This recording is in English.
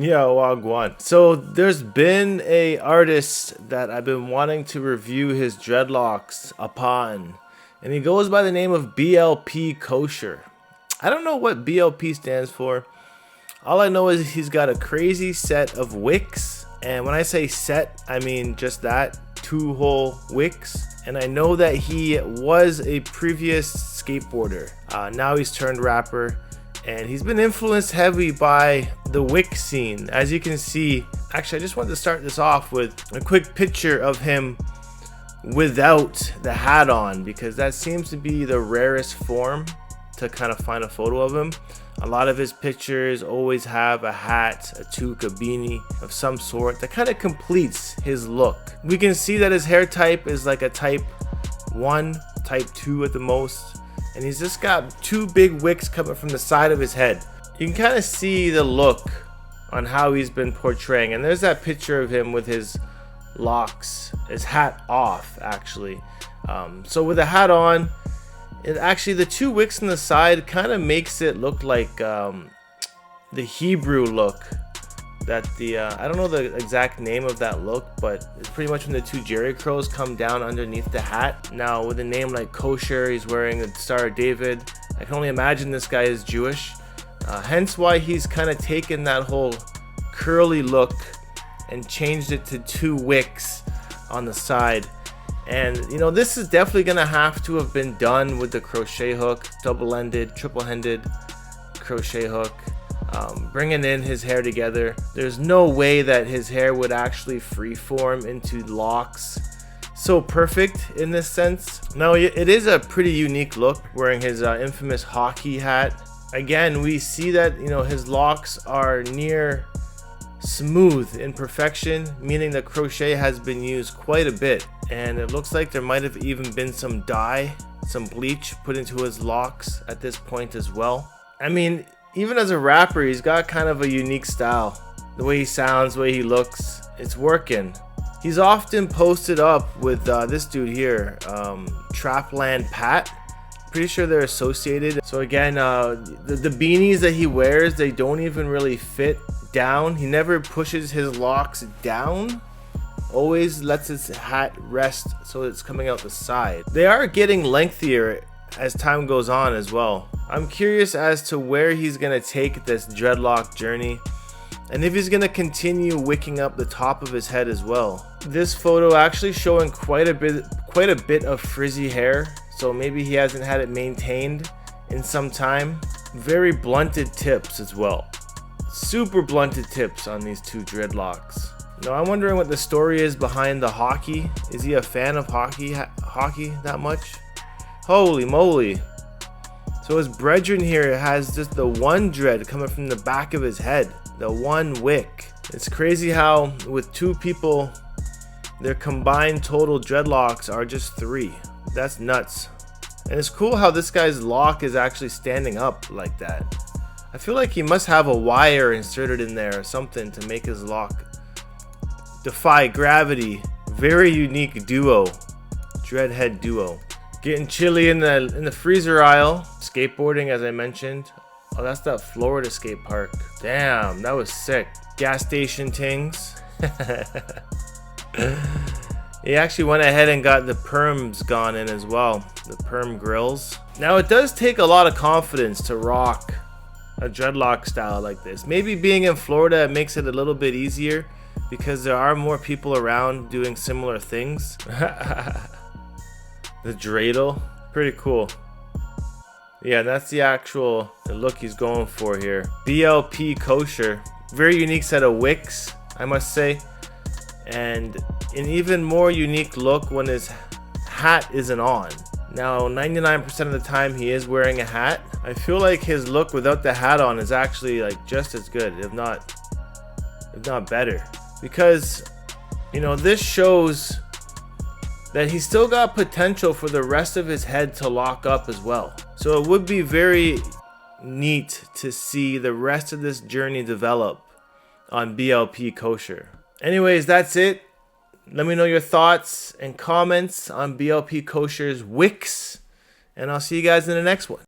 Yo, Wagwan. So there's been a artist that I've been wanting to review his dreadlocks upon, and he goes by the name of BLP Kosher. I don't know what BLP stands for. All I know is he's got a crazy set of wicks, and when I say set, I mean just that, 2 whole wicks. And I know that he was a previous skateboarder. Now he's turned rapper. And he's been influenced heavy by the wick scene. As you can see, actually I just wanted to start this off with a quick picture of him without the hat on, because that seems to be the rarest form to kind of find a photo of him. A lot of his pictures always have a hat, a toque, a beanie of some sort that kind of completes his look. We can see that his hair type is like a type 1, type 2 at the most. And he's just got 2 big wicks coming from the side of his head. You can kind of see the look on how he's been portraying. And there's that picture of him with his locks, his hat off actually. So with the hat on, it actually, the 2 wicks on the side kind of makes it look like the Hebrew look. That I don't know the exact name of that look, but it's pretty much when the 2 Jerry curls come down underneath the hat. Now with a name like Kosher, he's wearing the Star of David. I can only imagine this guy is Jewish, hence why he's kind of taken that whole curly look and changed it to 2 wicks on the side. And you know, this is definitely gonna have to have been done with the crochet hook, double-ended, triple-ended crochet hook. Bringing in his hair together. There's no way that his hair would actually freeform into locks so perfect in this sense. Now it is a pretty unique look, wearing his infamous hockey hat. Again, we see that, you know, his locks are near smooth in perfection, meaning the crochet has been used quite a bit, and it looks like there might have even been some dye, some bleach put into his locks at this point as well. I mean, even as a rapper, he's got kind of a unique style. The way he sounds, the way he looks, it's working. He's often posted up with this dude here, Trapland Pat. Pretty sure they're associated. So again, the beanies that he wears, they don't even really fit down. He never pushes his locks down. Always lets his hat rest so it's coming out the side. They are getting lengthier as time goes on as well. I'm curious as to where he's gonna take this dreadlock journey, and if he's gonna continue wicking up the top of his head as well. This photo actually showing quite a bit of frizzy hair, so maybe he hasn't had it maintained in some time. Very blunted tips as well. Super blunted tips on these 2 dreadlocks. Now I'm wondering what the story is behind the hockey. Is he a fan of hockey that much? Holy moly. So his brethren here has just the 1 dread coming from the back of his head. The 1 wick. It's crazy how with 2 people, their combined total dreadlocks are just 3. That's nuts. And it's cool how this guy's lock is actually standing up like that. I feel like he must have a wire inserted in there or something to make his lock defy gravity. Very unique duo. Dreadhead duo. Getting chilly in the freezer aisle. Skateboarding, as I mentioned. Oh, that's that Florida skate park. Damn, that was sick. Gas station tings. He actually went ahead and got the perms gone in as well. The perm grills. Now it does take a lot of confidence to rock a dreadlock style like this. Maybe being in Florida, it makes it a little bit easier because there are more people around doing similar things. The dreidel, pretty cool. Yeah, that's the actual look he's going for here. BLP Kosher, very unique set of wicks, I must say, and an even more unique look when his hat isn't on. Now 99% of the time he is wearing a hat. I feel like his look without the hat on is actually like just as good, if not better, because you know, this shows that he's still got potential for the rest of his head to lock up as well. So it would be very neat to see the rest of this journey develop on BLP Kosher. Anyways, that's it. Let me know your thoughts and comments on BLP Kosher's wicks, and I'll see you guys in the next one.